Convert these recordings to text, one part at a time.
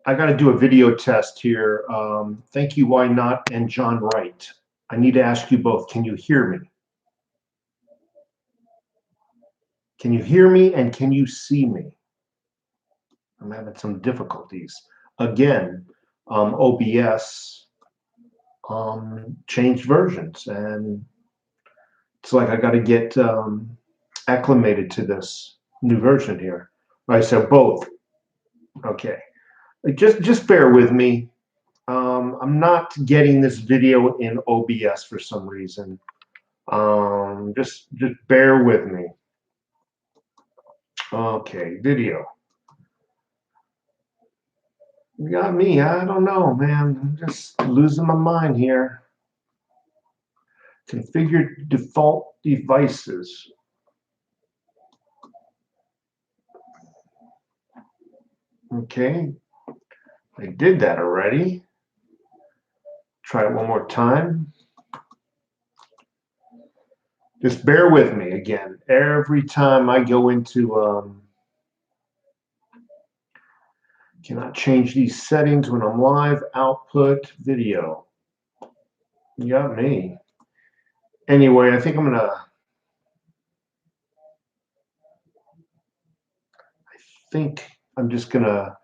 I got to do a video test here. Thank you, Why Not, and John Wright. I need to ask you both, can you hear me? Can you hear me and can you see me? I'm having some difficulties. Again, OBS changed versions, and it's like I got to get acclimated to this new version here. All right, so both. Okay, just bear with me. I'm not getting this video in OBS for some reason. Just bear with me. Okay, video. You got me. I don't know, man. I'm just losing my mind here. Configure default devices. Okay, I did that already. Try it one more time. Just bear with me again. Every time I go into cannot change these settings when I'm live. Output video. You got me. Anyway, I think I'm just gonna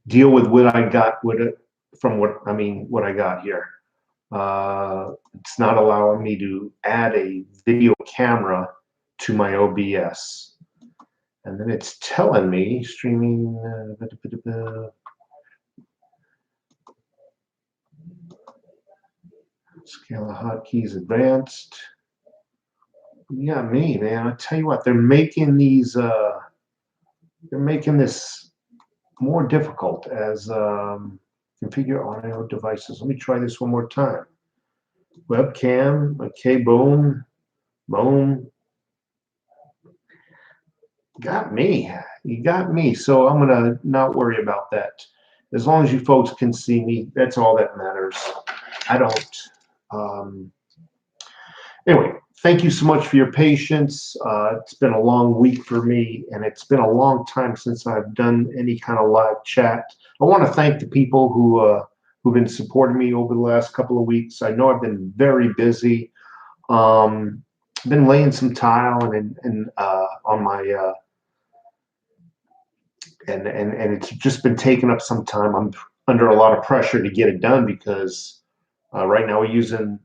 deal with what I got with it from what I got here. It's not allowing me to add a video camera to my OBS. And then it's telling me streaming. Scale of hotkeys advanced. Yeah, me, man. I tell you what, they're making these. They're making this more difficult as configure audio devices. Let me try this one more time. Webcam. Okay, boom, boom. Got me. You got me. So I'm gonna not worry about that. As long as you folks can see me, that's all that matters. I don't. Anyway, thank you so much for your patience. It's been a long week for me, and it's been a long time since I've done any kind of live chat. I want to thank the people who've been supporting me over the last couple of weeks. I know I've been very busy. Been laying some tile and on my and it's just been taking up some time. I'm under a lot of pressure to get it done because right now we're using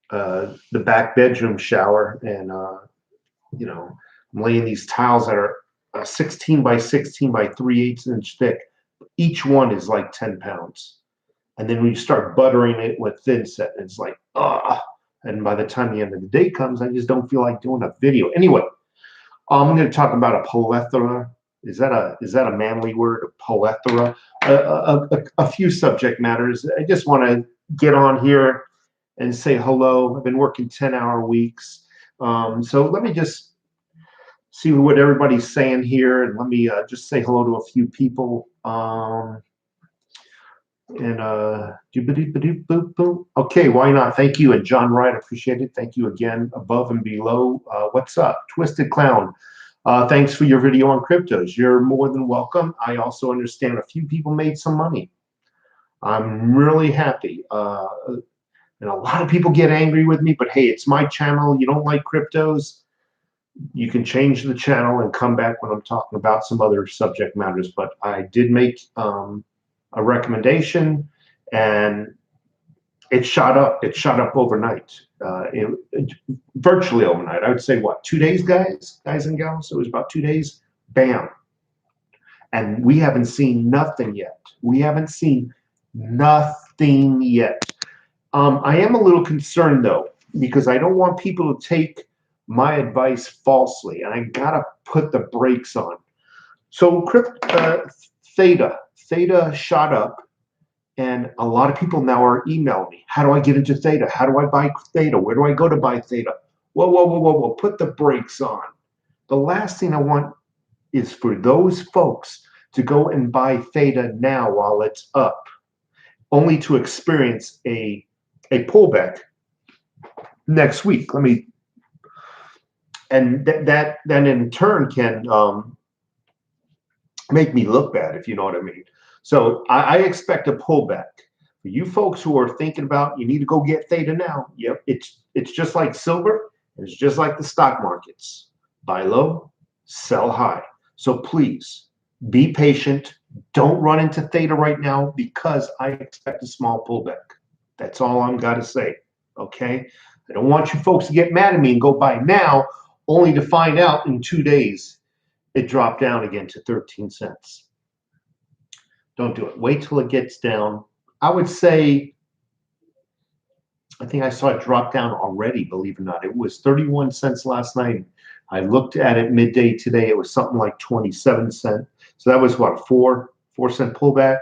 the back bedroom shower, and I'm laying these tiles that are 16 by 16 by 3/8 inch thick. Each one is like 10 pounds. And then when you start buttering it with thin set, it's like, ah. And by the time the end of the day comes, I just don't feel like doing a video. Anyway, I'm going to talk about a plethora. Is that a manly word? A plethora. A few subject matters. I just want to get on here and say hello. I've been working 10-hour weeks. So let me just see what everybody's saying here, and let me just say hello to a few people. Okay, why not? Thank you. And John Wright, appreciate it. Thank you again. Above and below. What's up? Twisted Clown. Thanks for your video on cryptos. You're more than welcome. I also understand a few people made some money. I'm really happy. And a lot of people get angry with me, but hey, it's my channel. You don't like cryptos, you can change the channel and come back when I'm talking about some other subject matters. But I did make a recommendation, and it shot up. It shot up overnight, virtually overnight. I would say what, 2 days, guys and gals. It was about 2 days. Bam. And we haven't seen nothing yet. We haven't seen nothing yet. I am a little concerned though, because I don't want people to take my advice falsely, and I gotta put the brakes on. So Theta shot up, and a lot of people now are emailing me. How do I get into Theta? How do I buy Theta? Where do I go to buy Theta? Whoa. Put the brakes on. The last thing I want is for those folks to go and buy Theta now while it's up, only to experience a pullback next week. And that then in turn can make me look bad, if you know what I mean. So I expect a pullback. For you folks who are thinking about you need to go get theta now, yep, it's just like silver, and it's just like the stock markets. Buy low, sell high. So please be patient. Don't run into theta right now because I expect a small pullback. That's all I'm got to say. Okay? I don't want you folks to get mad at me and go buy now only to find out in 2 days it dropped down again to 13 cents. Don't do it. Wait till it gets down. I would say, I think I saw it drop down already, believe it or not. It was 31 cents last night. I looked at it midday today. It was something like 27 cents. So that was what, a 4 cent pullback?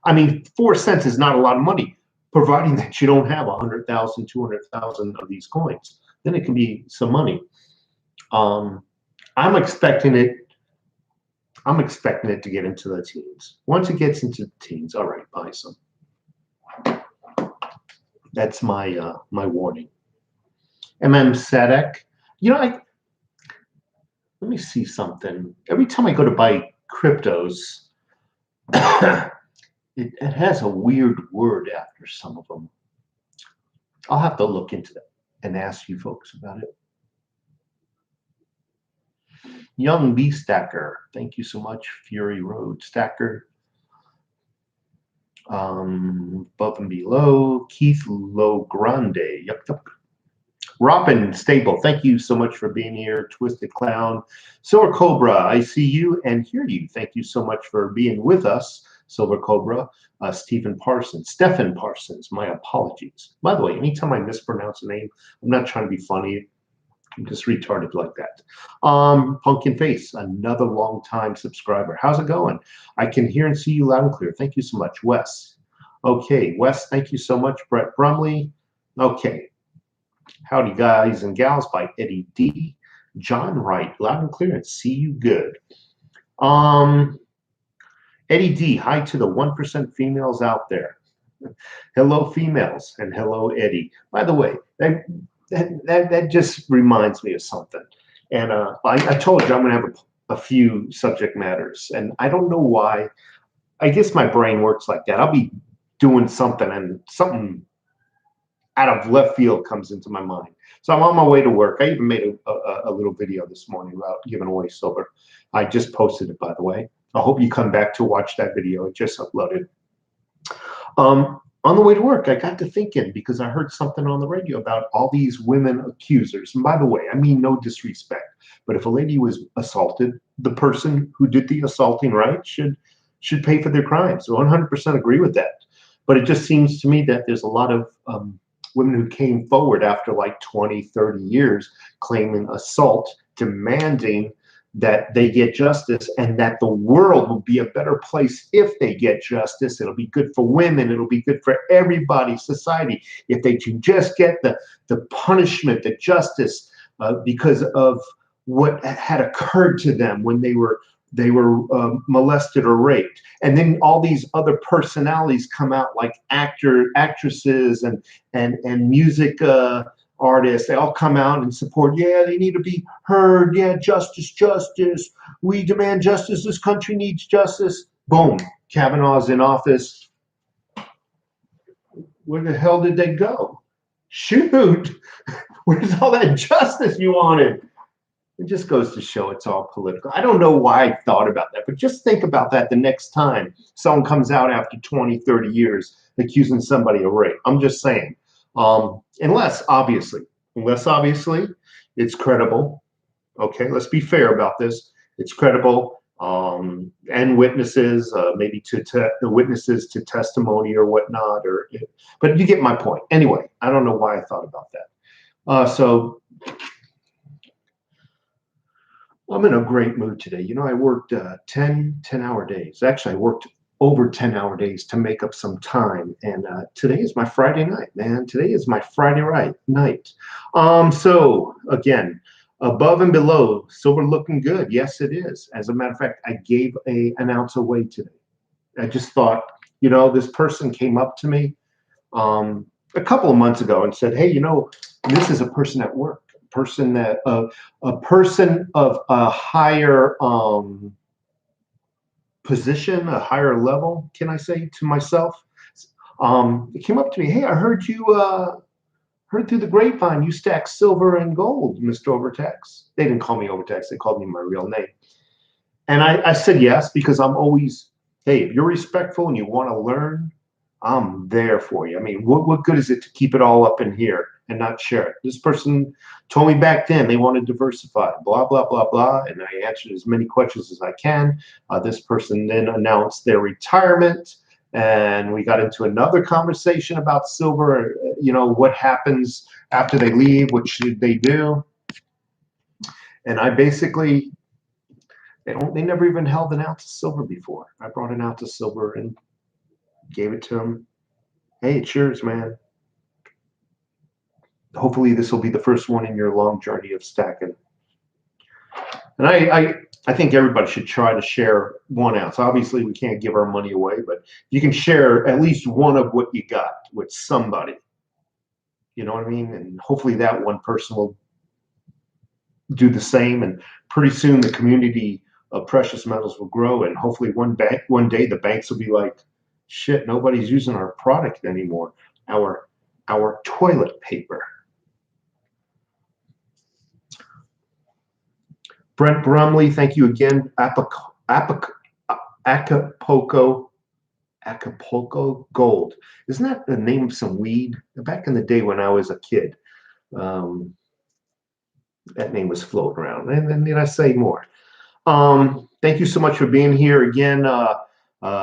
I mean, 4 cents is not a lot of money, providing that you don't have 100,000, 200,000 of these coins. Then it can be some money. I'm expecting it to get into the teens. Once it gets into the teens, all right, buy some. That's my my warning. SADC. You know, let me see something. Every time I go to buy cryptos, it has a weird word after some of them. I'll have to look into that and ask you folks about it. Young B Stacker, thank you so much. Fury Road Stacker. Above and below. Keith Low Grande. Yep. Robin Stable, thank you so much for being here. Twisted Clown. Silver Cobra, I see you and hear you. Thank you so much for being with us, Silver Cobra. Stephen Parsons, my apologies. By the way, anytime I mispronounce a name, I'm not trying to be funny. I'm just retarded like that. Pumpkin Face, another long-time subscriber. How's it going? I can hear and see you loud and clear. Thank you so much. Wes. Okay, Wes, thank you so much. Brett Brumley. Okay. Howdy, guys and gals, by Eddie D. John Wright, loud and clear and see you good. Eddie D, hi to the 1% females out there. Hello, females, and hello, Eddie. By the way, that just reminds me of something. And I told you I'm going to have a few subject matters, and I don't know why. I guess my brain works like that. I'll be doing something, and something out of left field comes into my mind. So I'm on my way to work. I even made a little video this morning about giving away silver. I just posted it, by the way. I hope you come back to watch that video. I just uploaded. On the way to work, I got to thinking because I heard something on the radio about all these women accusers. And by the way, I mean no disrespect, but if a lady was assaulted, the person who did the assaulting, right, should pay for their crimes. So 100% agree with that. But it just seems to me that there's a lot of women who came forward after like 20, 30 years claiming assault, demanding that they get justice and that the world will be a better place if they get justice. It'll be good for women. It'll be good for everybody, society, if they can just get the punishment, the justice because of what had occurred to them when they were molested or raped. And then all these other personalities come out like actresses and music artists. They all come out and support. Yeah, they need to be heard. Yeah, justice. We demand justice. This country needs justice. Boom. Kavanaugh's in office. Where the hell did they go? Shoot. Where's all that justice you wanted? It just goes to show it's all political. I don't know why I thought about that, but just think about that the next time someone comes out after 20, 30 years accusing somebody of rape. I'm just saying. Unless obviously it's credible. Okay, let's be fair about this. It's credible, and witnesses, maybe to the witnesses to testimony or whatnot. But you get my point. Anyway, I don't know why I thought about that. So I'm in a great mood today. You know, I worked 10-hour days. Actually, I worked over 10-hour days to make up some time. And today is my Friday night, man. Today is my Friday night. So again, above and below, silver looking good. Yes, it is. As a matter of fact, I gave an ounce away today. I just thought, you know, this person came up to me a couple of months ago and said, hey, you know, this is a person at work, a person of a higher position, a higher level, can I say to myself? It came up to me, hey, I heard you heard through the grapevine you stack silver and gold, Mr. Overtax. They didn't call me Overtax, they called me my real name. And I said yes, because I'm always, hey, if you're respectful and you want to learn, I'm there for you. I mean, what good is it to keep it all up in here and not share it? This person told me back then they want to diversify, blah, blah, blah, blah. And I answered as many questions as I can. This person then announced their retirement. And we got into another conversation about silver, you know, what happens after they leave, what should they do? And I basically, they never even held an ounce of silver before. I brought an ounce of silver and gave it to them. Hey, it's yours, man. Hopefully this will be the first one in your long journey of stacking. And I think everybody should try to share 1 ounce. Obviously, we can't give our money away, but you can share at least one of what you got with somebody. You know what I mean? And hopefully that one person will do the same. And pretty soon the community of precious metals will grow. And hopefully one day the banks will be like, shit, nobody's using our product anymore. Our toilet paper. Brent Brumley, thank you again. Acapulco Gold. Isn't that the name of some weed? Back in the day when I was a kid, that name was floating around. And then did I say more? Thank you so much for being here again,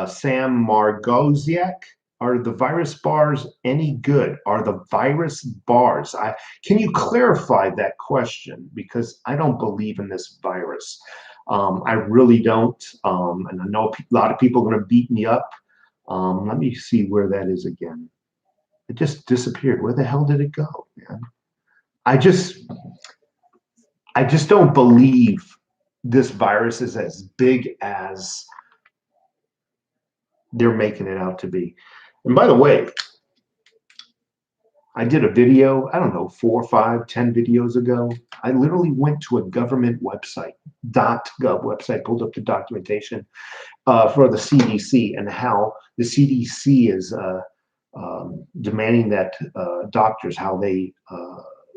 Sam Margosiak. Are the virus bars any good? Are the virus bars? Can you clarify that question? Because I don't believe in this virus. I really don't. And I know a lot of people are going to beat me up. Let me see where that is again. It just disappeared. Where the hell did it go, man? I just don't believe this virus is as big as they're making it out to be. And by the way, I did a video, I don't know, 4, 5, 10 videos ago. I literally went to a government website, .gov website, pulled up the documentation for the CDC and how the CDC is demanding that doctors, how they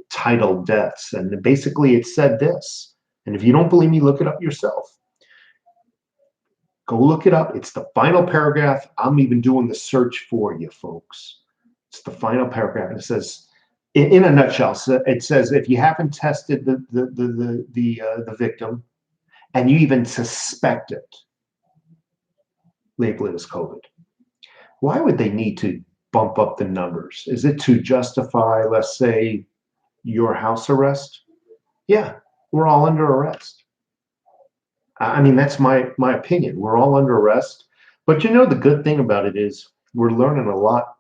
title deaths. And basically it said this, and if you don't believe me, look it up yourself. Go look it up. It's the final paragraph. I'm even doing the search for you, folks. It's the final paragraph. And it says, in a nutshell, it says if you haven't tested the victim and you even suspect it, label it as COVID. Why would they need to bump up the numbers? Is it to justify, let's say, your house arrest? Yeah, we're all under arrest. I mean, that's my opinion. We're all under arrest. But you know, the good thing about it is we're learning a lot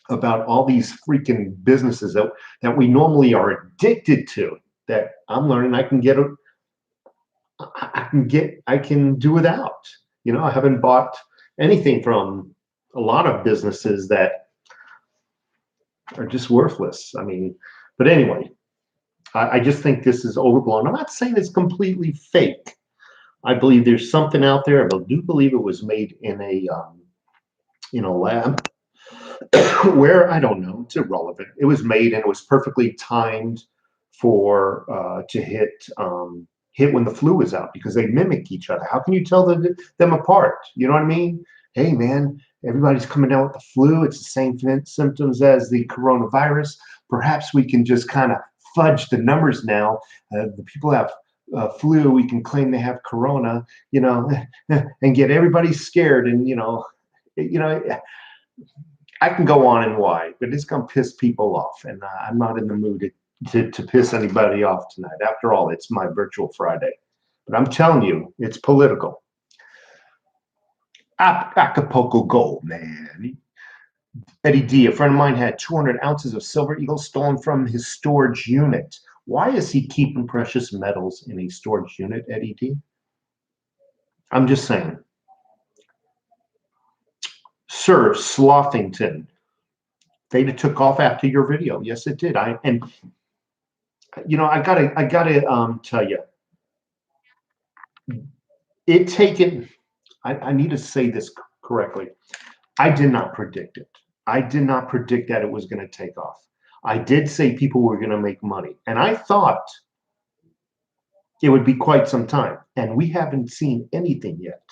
about all these freaking businesses that we normally are addicted to, that I'm learning I can do without. You know, I haven't bought anything from a lot of businesses that are just worthless. I mean, but anyway, I just think this is overblown. I'm not saying it's completely fake. I believe there's something out there. I do believe it was made in a lab where, I don't know, it's irrelevant. It was made and it was perfectly timed for to hit when the flu is out, because they mimic each other. How can you tell them apart? You know what I mean? Hey, man, everybody's coming down with the flu. It's the same symptoms as the coronavirus. Perhaps we can just kind of fudge the numbers now. The people have flu, we can claim they have corona, you know, and get everybody scared. And I can go on and why, but it's gonna piss people off, and I'm not in the mood to piss anybody off tonight. After all, it's my virtual Friday, but I'm telling you, it's political. Acapulco Gold, man. Eddie D, a friend of mine had 200 ounces of silver eagle stolen from his storage unit. Why is he keeping precious metals in a storage unit, Eddie D? I'm just saying. Sir Slothington, Theta took off after your video. Yes, it did. I gotta tell you, I need to say this correctly. I did not predict it. I did not predict that it was going to take off. I did say people were going to make money, and I thought it would be quite some time, and we haven't seen anything yet.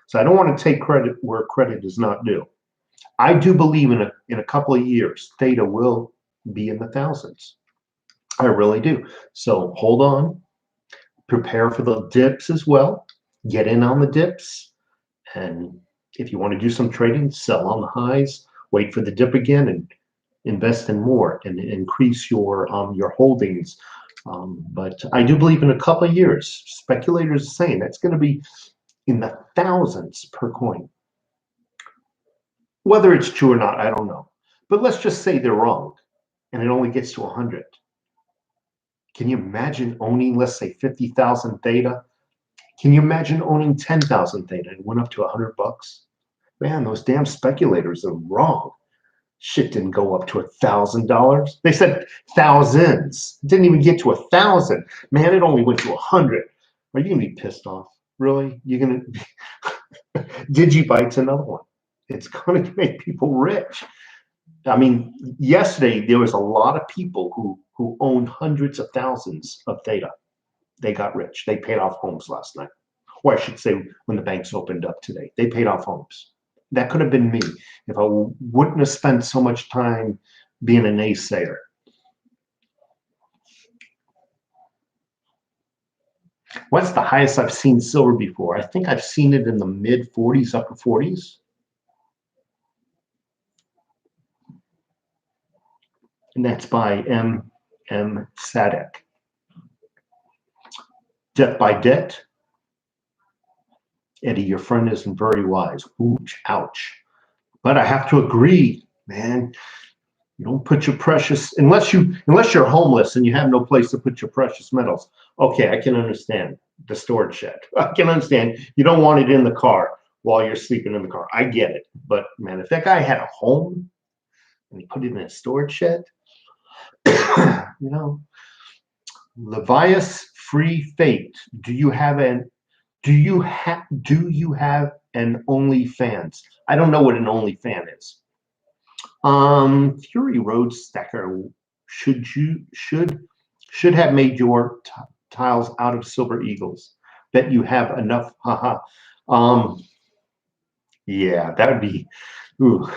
So I don't want to take credit where credit is not due. I do believe in a couple of years, theta will be in the thousands. I really do. So hold on, prepare for the dips as well. Get in on the dips, and if you want to do some trading, sell on the highs, wait for the dip again, and invest in more and increase your holdings. But I do believe in a couple of years, speculators are saying that's going to be in the thousands per coin. Whether it's true or not, I don't know. But let's just say they're wrong and it only gets to 100. Can you imagine owning, let's say, 50,000 theta? Can you imagine owning 10,000 theta and went up to $100? Man, those damn speculators are wrong. Shit didn't go up to $1,000. They said thousands. It didn't even get to 1,000. Man, it only went to 100. Are you gonna be pissed off? Really? You're gonna Digibyte's another one. It's gonna make people rich. I mean, yesterday there was a lot of people who owned hundreds of thousands of theta. They got rich. They paid off homes last night. Or I should say when the banks opened up today. They paid off homes. That could have been me if I wouldn't have spent so much time being a naysayer. What's the highest I've seen silver before? I think I've seen it in the mid 40s, upper 40s. And that's by M. Sadek. Debt by debt. Eddie, your friend isn't very wise. Ooch, ouch. But I have to agree, man. You don't put your precious, unless you're homeless and you have no place to put your precious metals. Okay, I can understand the storage shed. I can understand you don't want it in the car while you're sleeping in the car. I get it. But man, if that guy had a home and he put it in a storage shed, you know, Levias Free Fate. Do you have an OnlyFans? I don't know what an OnlyFan is. Fury Road Stacker should have made your tiles out of silver eagles. Bet you have enough. Haha. Yeah, that would be. Ooh.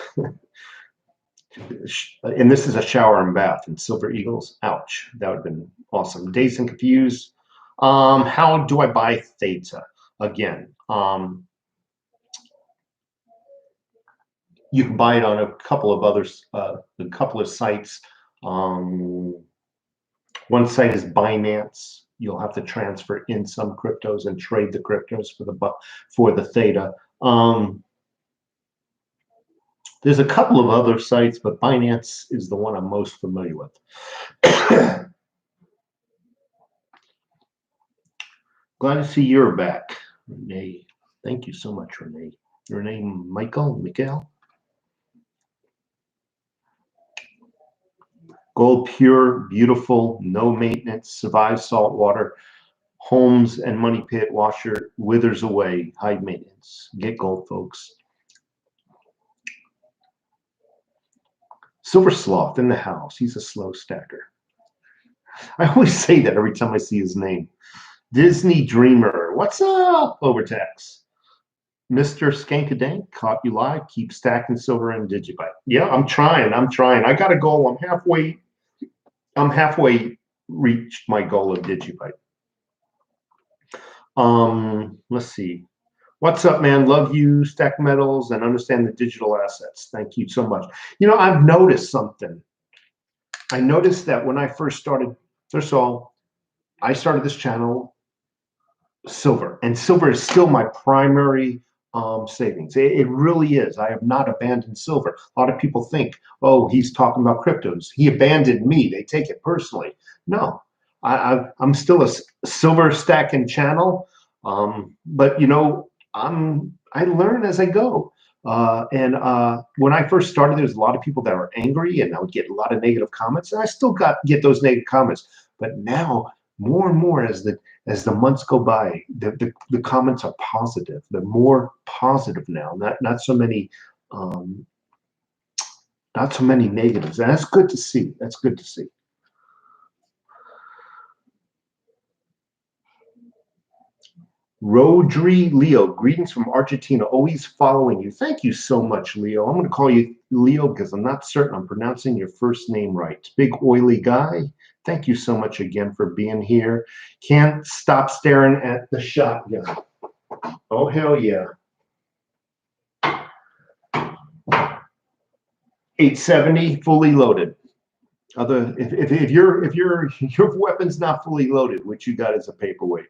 And this is a shower and bath in silver eagles. Ouch, that would have been awesome. Dazed and confused. How do I buy theta? Again, you can buy it on a couple of others, a couple of sites. One site is Binance. You'll have to transfer in some cryptos and trade the cryptos for the theta. There's a couple of other sites, but Binance is the one I'm most familiar with. Glad to see you're back, Renee. Thank you so much, Renee. Renee Michael. Gold pure, beautiful, no maintenance, survives salt water, homes and money pit, washer withers away, high maintenance. Get gold, folks. Silver Sloth in the house. He's a slow stacker. I always say that every time I see his name. Disney Dreamer. What's up, Overtax? Mr. Skankadank, caught you live. Keep stacking silver and Digibyte. Yeah, I'm trying. I got a goal. I'm halfway reached my goal of Digibyte. Let's see. What's up, man? Love you, stack metals, and understand the digital assets. Thank you so much. You know, I've noticed something. I noticed that when I first started, first of all, I started this channel, silver, and silver is still my primary savings. It really is. I have not abandoned silver. A lot of people think, oh, he's talking about cryptos. He abandoned me. They take it personally. No, I'm still a silver stacking channel, but you know, I learn as I go. And when I first started, there was a lot of people that were angry, and I would get a lot of negative comments, and I still get those negative comments. But now more and more as the months go by, the comments are positive. They're more positive now, not so many not so many negatives. And that's good to see. That's good to see. Rodri Leo, greetings from Argentina, always following you. Thank you so much, Leo. I'm going to call you Leo because I'm not certain I'm pronouncing your first name right. Big oily guy. Thank you so much again for being here. Can't stop staring at the shotgun. Oh, hell yeah. 870 fully loaded. If your weapon's not fully loaded, what you got is a paperweight.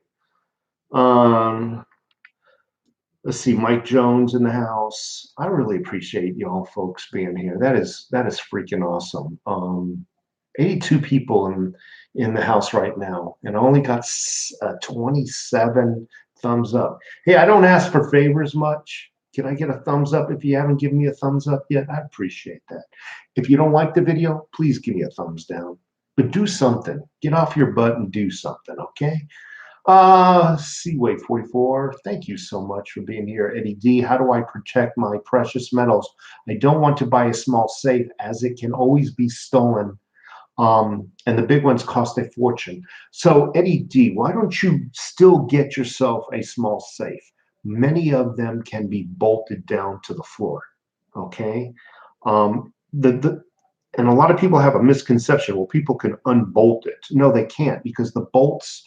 Let's see, Mike Jones in the house. I really appreciate y'all folks being here. That is freaking awesome. 82 people in the house right now, and I only got 27 thumbs up. Hey, I don't ask for favors much. Can I get a thumbs up if you haven't given me a thumbs up yet? I appreciate that. If you don't like the video, please give me a thumbs down. But do something. Get off your butt and do something, okay? Seaway 44, thank you so much for being here. Eddie D, how do I protect my precious metals? I don't want to buy a small safe as it can always be stolen. And the big ones cost a fortune. So Eddie D, why don't you still get yourself a small safe? Many of them can be bolted down to the floor, okay? And a lot of people have a misconception, well, people can unbolt it. No, they can't, because the bolts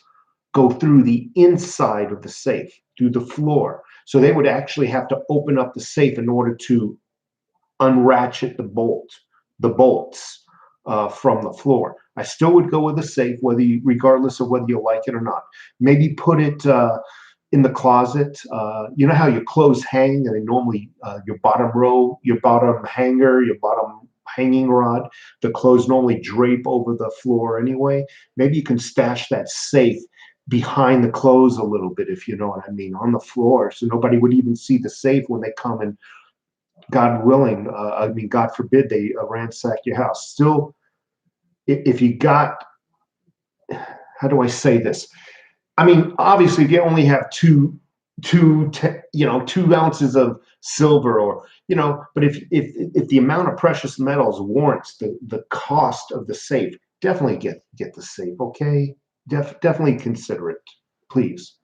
go through the inside of the safe, through the floor. So they would actually have to open up the safe in order to unratchet the bolts from the floor. I still would go with a safe, regardless of whether you like it or not. Maybe put it in the closet. You know how your clothes hang, and they normally your bottom row, your bottom hanger, your bottom hanging rod, the clothes normally drape over the floor anyway. Maybe you can stash that safe behind the clothes a little bit, if you know what I mean, on the floor, so nobody would even see the safe when they come and, God willing, God forbid, they ransack your house. Still, if you got, how do I say this? I mean, obviously, if you only have two ounces of silver, or but if the amount of precious metals warrants the cost of the safe, definitely get the safe, okay? Definitely consider it, please.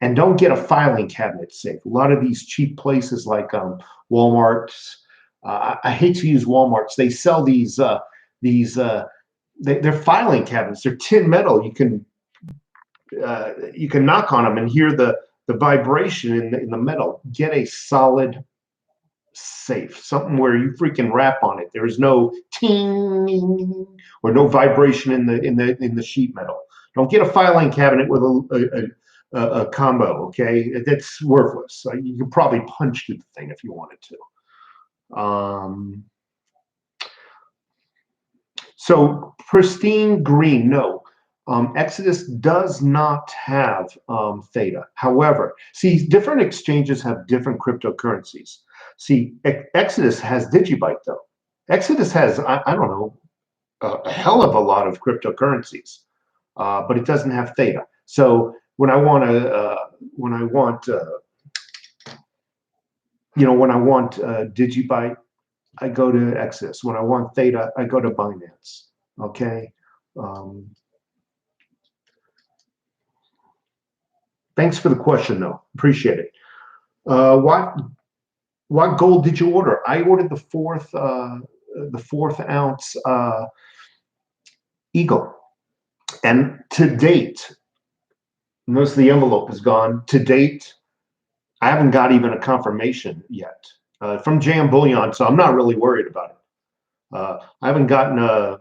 And don't get a filing cabinet safe. A lot of these cheap places like Walmart, I hate to use Walmarts. They sell they're filing cabinets. They're tin metal. You can knock on them and hear the vibration in the metal. Get a solid safe, something where you freaking rap on it. There is no ting or no vibration in the sheet metal. Don't get a filing cabinet with a combo, okay? That's worthless. You could probably punch through the thing if you wanted to. So pristine green, no. Exodus does not have Theta. However, see, different exchanges have different cryptocurrencies. See, Exodus has Digibyte, though. Exodus has, I don't know, a hell of a lot of cryptocurrencies, but it doesn't have Theta. So when I want Digibyte, I go to Exodus. When I want Theta, I go to Binance. Okay. Thanks for the question, though. Appreciate it. What gold did you order? I ordered the fourth ounce Eagle, and to date, most of the envelope is gone. To date, I haven't got even a confirmation yet from JM Bullion, so I'm not really worried about it. I haven't gotten a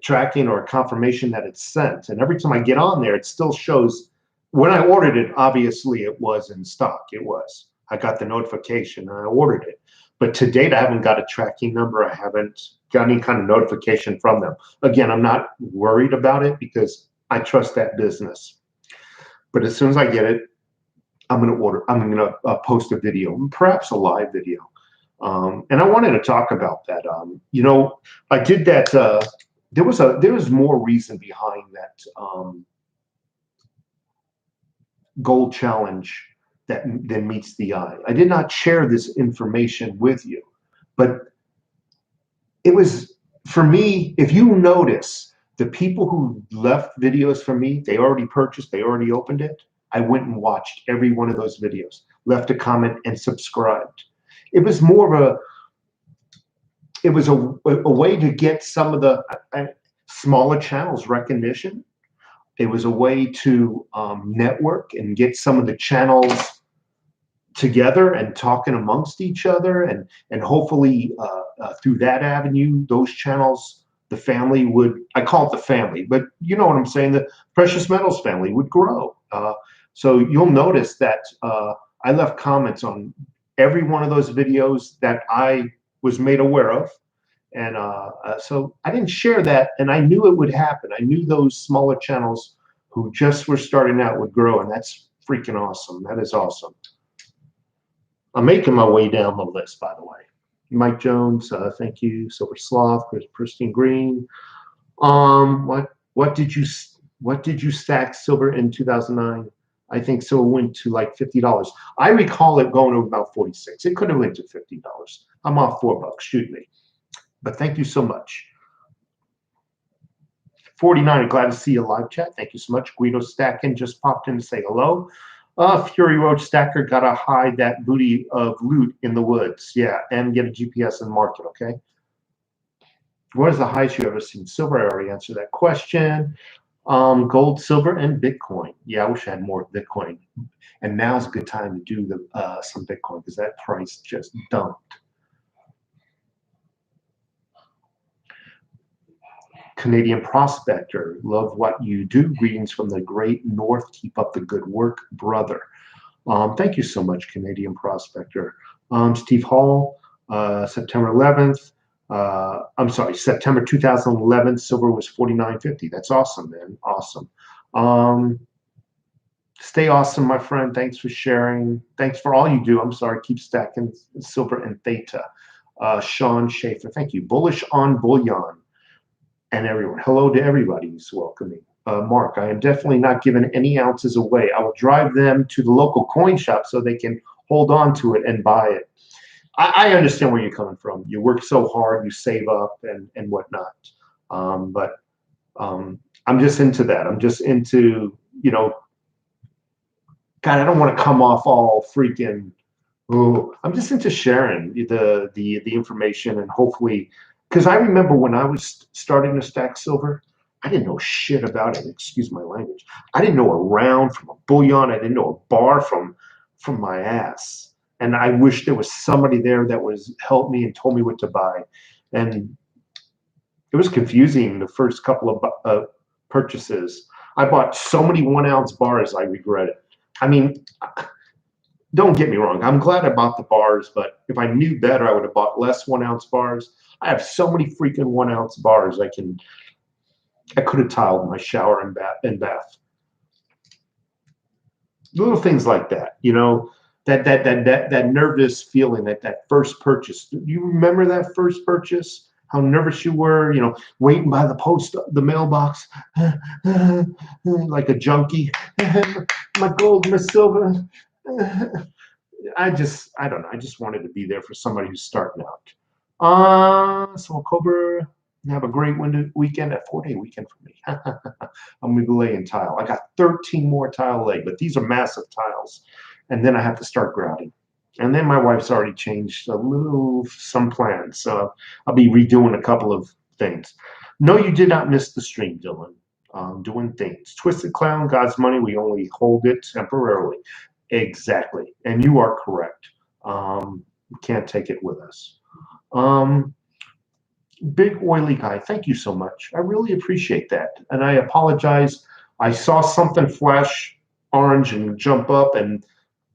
tracking or a confirmation that it's sent, and every time I get on there, it still shows. When I ordered it, obviously it was in stock. It was. I got the notification and I ordered it. But to date, I haven't got a tracking number. I haven't got any kind of notification from them. Again, I'm not worried about it because I trust that business. But as soon as I get it, I'm going to post a video, perhaps a live video. And I wanted to talk about that. I did that. There was more reason behind that. gold challenge that then meets the eye. I did not share this information with you, but it was, for me, if you notice, the people who left videos for me, they already purchased, they already opened it. I went and watched every one of those videos, left a comment and subscribed. It was more of a, it was a way to get some of the smaller channels recognition. It was a way to network and get some of the channels together and talking amongst each other, and hopefully through that avenue, those channels, the family would, I call it the family, but you know what I'm saying, the precious metals family would grow. So you'll notice that I left comments on every one of those videos that I was made aware of. And so I didn't share that, and I knew it would happen. I knew those smaller channels who just were starting out would grow, and that's freaking awesome. That is awesome. I'm making my way down the list, by the way. Mike Jones, thank you. Silver Sloth, Pristine Green. What did you stack silver in 2009? I think silver went to like $50. I recall it going to about 46. It could have went to $50. I'm off $4. Shoot me. But thank you so much. 49, glad to see you live chat. Thank you so much. Guido Stackin just popped in to say hello. Fury Road Stacker, gotta hide that booty of loot in the woods. Yeah, and get a GPS and mark it, okay? What is the highest you ever seen? Silver, I already answered that question. Gold, silver, and Bitcoin. Yeah, I wish I had more Bitcoin. And now's a good time to do some Bitcoin because that price just dumped. Canadian Prospector, love what you do. Greetings from the great north. Keep up the good work, brother. Thank you so much, Canadian Prospector. Steve Hall, September 11th. I'm sorry, September 2011, silver was $49.50. That's awesome, man. Awesome. Stay awesome, my friend. Thanks for sharing. Thanks for all you do. I'm sorry, keep stacking silver and theta. Sean Schaefer, thank you. Bullish on bullion. And everyone, hello to everybody who's welcoming. Mark, I am definitely not giving any ounces away. I will drive them to the local coin shop so they can hold on to it and buy it. I understand where you're coming from. You work so hard, you save up and whatnot. But I'm just into that. I'm just into, you know, God, I don't want to come off all freaking, oh, I'm just into sharing the information, and hopefully, because I remember when I was starting to stack silver, I didn't know shit about it. Excuse my language. I didn't know a round from a bullion. I didn't know a bar from my ass. And I wish there was somebody there that was helped me and told me what to buy. And it was confusing the first couple of purchases. I bought so many 1 ounce bars, I regret it. I mean, don't get me wrong. I'm glad I bought the bars, but if I knew better, I would have bought less 1 ounce bars. I have so many freaking 1 ounce bars. I could have tiled my shower and bath. Little things like that, you know, that nervous feeling, that first purchase. Do you remember that first purchase? How nervous you were, you know, waiting by the mailbox, like a junkie. My gold, my silver. I don't know. I just wanted to be there for somebody who's starting out. So Cobra, have a great weekend, a 4-day weekend for me. I'm going to be laying tile. I got 13 more tile laid, but these are massive tiles. And then I have to start grouting. And then my wife's already changed some plans. So I'll be redoing a couple of things. No, you did not miss the stream, Dylan. Doing things. Twisted Clown, God's money, we only hold it temporarily. Exactly. And you are correct. We can't take it with us. Big oily guy, thank you so much. I really appreciate that. And I apologize. I saw something flash orange and jump up, and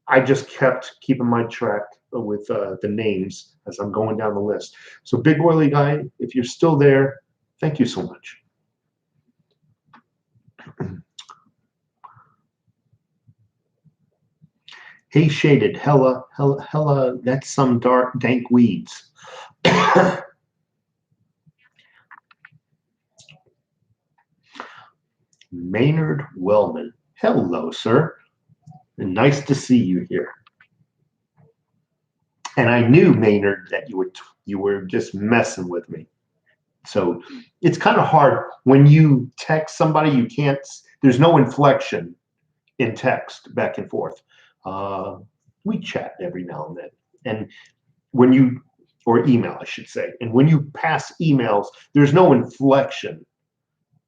I just kept keeping my track with the names as I'm going down the list. So big oily guy, if you're still there, thank you so much. Hey, shaded, hella, that's some dank weeds. Maynard Wellman, hello, sir. And nice to see you here. And I knew, Maynard, that you were just messing with me. So it's kind of hard when you text somebody. You can't. There's no inflection in text back and forth. We chat every now and then, and when you or email, I should say, and when you pass emails, there's no inflection.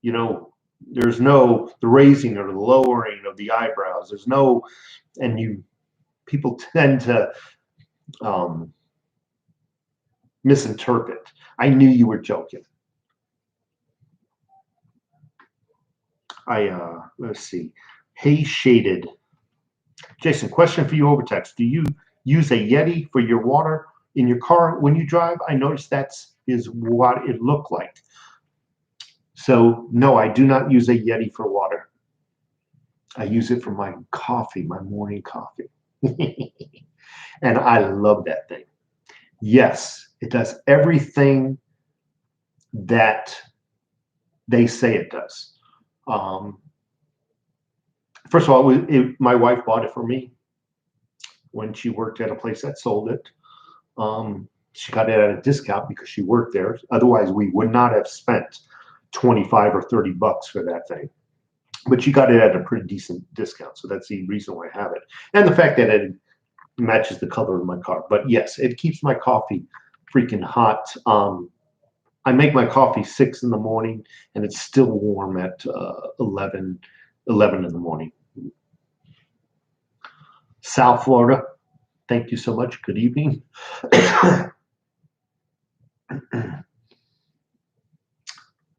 There's no the raising or the lowering of the eyebrows. There's no, and people tend to misinterpret. I knew you were joking. Let's see. Hey, Shaded. Jason, question for you over text. Do you use a Yeti for your water in your car when you drive? I noticed that is what it looked like. So no, I do not use a Yeti for water. I use it for my coffee, my morning coffee. And I love that thing. Yes, it does everything that they say it does. First of all, my wife bought it for me when she worked at a place that sold it. She got it at a discount because she worked there. Otherwise, we would not have spent 25 or 30 bucks for that thing. But she got it at a pretty decent discount, so that's the reason why I have it. And the fact that it matches the color of my car. But yes, it keeps my coffee freaking hot. I make my coffee 6 in the morning, and it's still warm at 11 in the morning. South Florida, thank you so much. Good evening.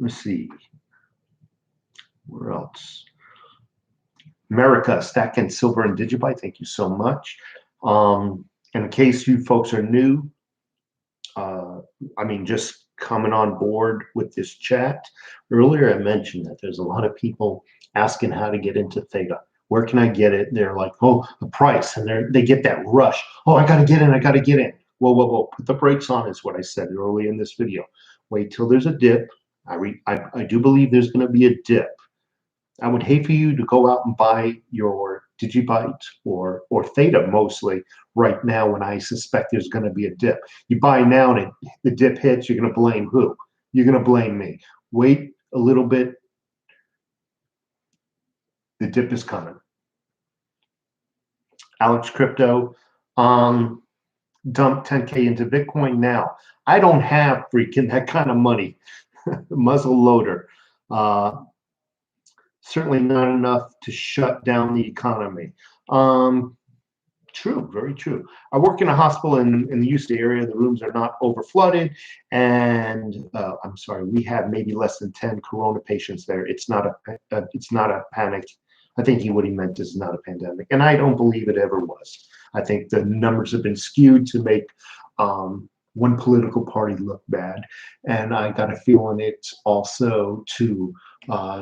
Let's see. Where else? America, Stack and Silver and Digibyte, thank you so much. In case you folks are new, just coming on board with this chat. Earlier I mentioned that there's a lot of people asking how to get into Theta. Where can I get it? They're like, oh, the price, and they get that rush. Oh, I gotta get in, I gotta get in. Whoa, put the brakes on is what I said earlier in this video. Wait till there's a dip. I do believe there's gonna be a dip. I would hate for you to go out and buy your Digibyte or Theta mostly right now when I suspect there's going to be a dip. You buy now and the dip hits, you're going to blame who? You're going to blame me. Wait a little bit. The dip is coming. Alex Crypto, dump 10K into Bitcoin now. I don't have freaking that kind of money. Muzzle loader. Certainly not enough to shut down the economy. True, very true. I work in a hospital in the Houston area. The rooms are not over flooded, and I'm sorry, we have maybe less than 10 corona patients there. It's not a panic. I think what he meant is not a pandemic, and I don't believe it ever was. I think the numbers have been skewed to make one political party look bad, and I got a feeling it's also to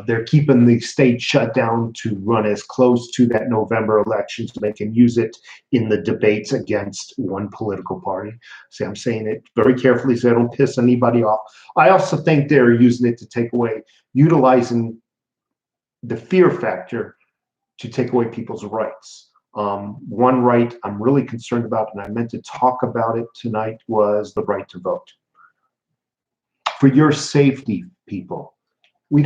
they're keeping the state shut down to run as close to that November election so they can use it in the debates against one political party. See, I'm saying it very carefully so I don't piss anybody off. I also think they're using it to take away, utilizing the fear factor to take away people's rights. One right I'm really concerned about, and I meant to talk about it tonight, was the right to vote. For your safety, people, we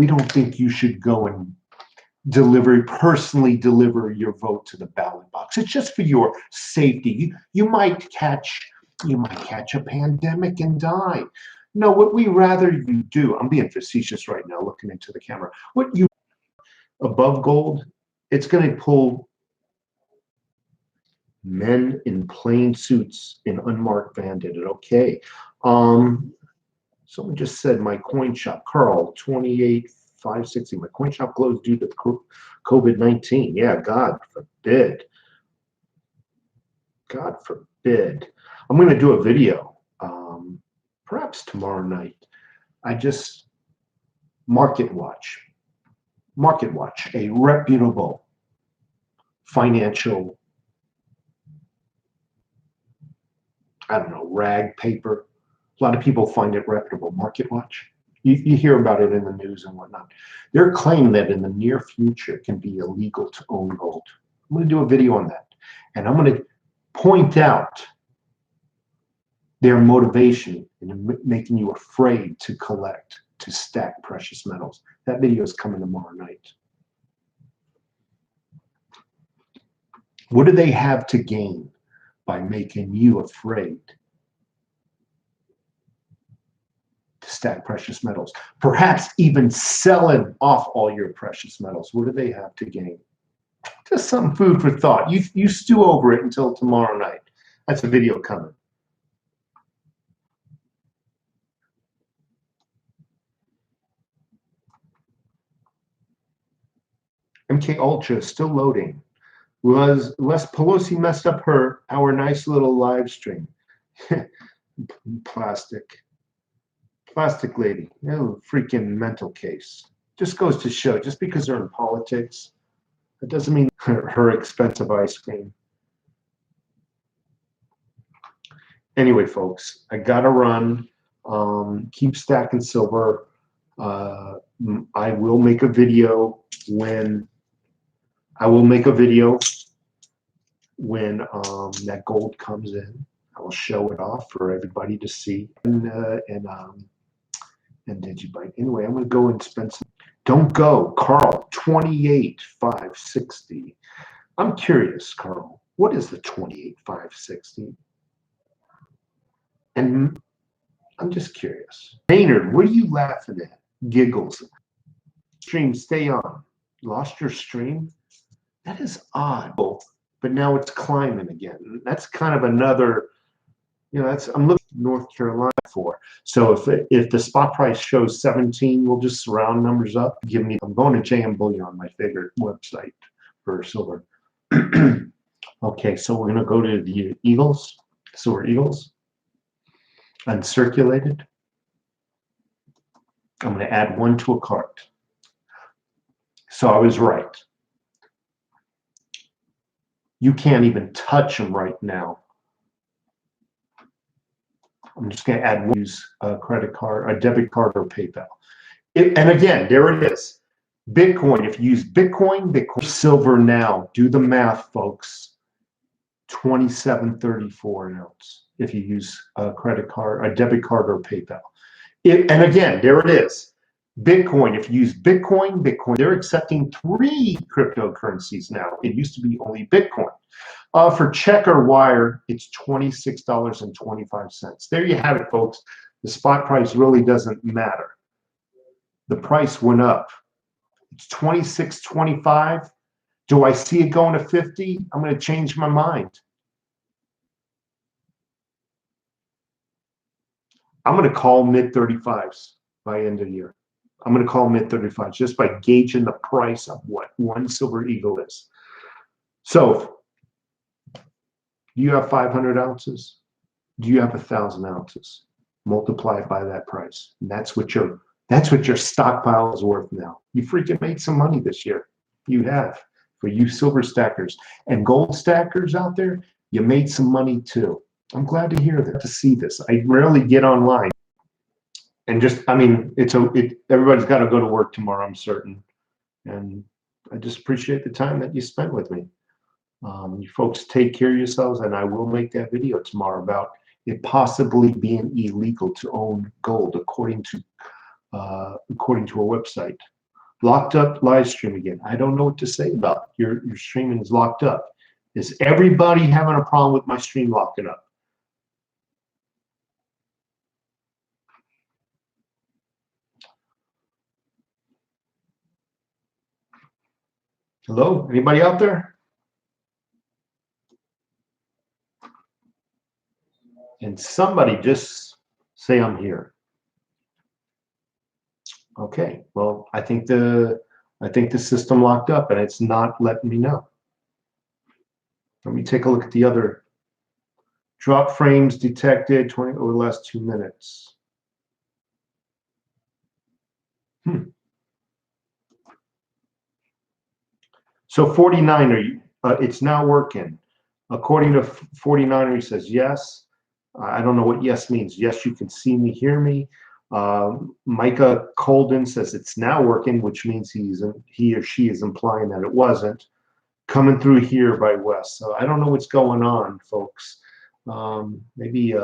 don't think you should go and personally deliver your vote to the ballot box. It's just for your safety. You might catch a pandemic and die. No, what we rather you do, I'm being facetious right now, looking into the camera. What you above gold, it's going to pull men in plain suits in unmarked van did it. Okay. Someone just said my coin shop, Carl, 28,560. My coin shop closed due to COVID-19. Yeah, God forbid. God forbid. I'm going to do a video, perhaps tomorrow night. Market Watch, a reputable financial, rag paper. A lot of people find it reputable. Market Watch. You hear about it in the news and whatnot. They're claiming that in the near future it can be illegal to own gold. I'm going to do a video on that. And I'm going to point out their motivation in making you afraid to collect, to stack precious metals. That video is coming tomorrow night. What do they have to gain by making you afraid to stack precious metals? Perhaps even selling off all your precious metals. What do they have to gain? Just some food for thought. You stew over it until tomorrow night. That's a video coming. MK Ultra is still loading. Les Pelosi messed up our nice little live stream. Plastic lady, freaking mental case. Just goes to show, just because they're in politics, that doesn't mean her expensive ice cream. Anyway, folks, I gotta run. Keep stacking silver. I will make a video when that gold comes in. I will show it off for everybody to see. And Digibyte. Anyway, I'm gonna go and spend some. Don't go, Carl. 28,560. I'm curious, Carl. What is the 28,560? And I'm just curious. Maynard, what are you laughing at? Giggles. Stream, stay on. Lost your stream? That is odd. But now it's climbing again. That's kind of another, I'm looking at North Carolina for. So if the spot price shows 17, we'll just round numbers up. I'm going to JM Bullion, my favorite website for silver. Okay, so we're gonna go to the Eagles, Silver Eagles, uncirculated. I'm gonna add one to a cart. So I was right. You can't even touch them right now. I'm just going to add one, use a credit card, a debit card, or PayPal. And again, there it is. Bitcoin. If you use Bitcoin, silver now. Do the math, folks. $27.34 an ounce. If you use a credit card, a debit card, or PayPal. And again, there it is. Bitcoin, if you use Bitcoin, they're accepting 3 cryptocurrencies now. It used to be only Bitcoin. For check or wire, it's $26.25. There you have it, folks. The spot price really doesn't matter. The price went up. It's $26.25. Do I see it going to 50? I'm going to change my mind. I'm going to call mid-35s by end of year. I'm going to call mid-35s just by gauging the price of what one Silver Eagle is. So, do you have 500 ounces? Do you have 1,000 ounces? Multiply it by that price. And that's what your stockpile is worth now. You freaking made some money this year. You have. For you silver stackers and gold stackers out there, you made some money too. I'm glad to hear that, to see this. I rarely get online. And everybody's got to go to work tomorrow, I'm certain. And I just appreciate the time that you spent with me. You folks take care of yourselves, and I will make that video tomorrow about it possibly being illegal to own gold, according to a website. Locked up live stream again. I don't know what to say about your streaming is locked up. Is everybody having a problem with my stream locking up? Hello? Anybody out there? And somebody just say I'm here. Okay, well, I think the system locked up and it's not letting me know. Let me take a look at the other drop frames detected 20 over the last 2 minutes. So 49er, it's now working. According to 49er, he says yes. I don't know what yes means. Yes, you can see me, hear me. Micah Colden says it's now working, which means he or she is implying that it wasn't. coming through here by Wes. So I don't know what's going on, folks. Maybe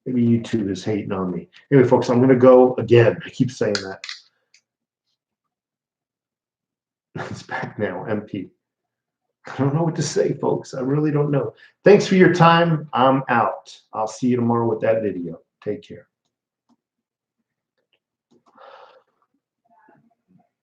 YouTube is hating on me. Anyway, folks, I'm going to go again. I keep saying that. It's back now, MP. I don't know what to say, folks. I really don't know. Thanks for your time. I'm out. I'll see you tomorrow with that video. Take care.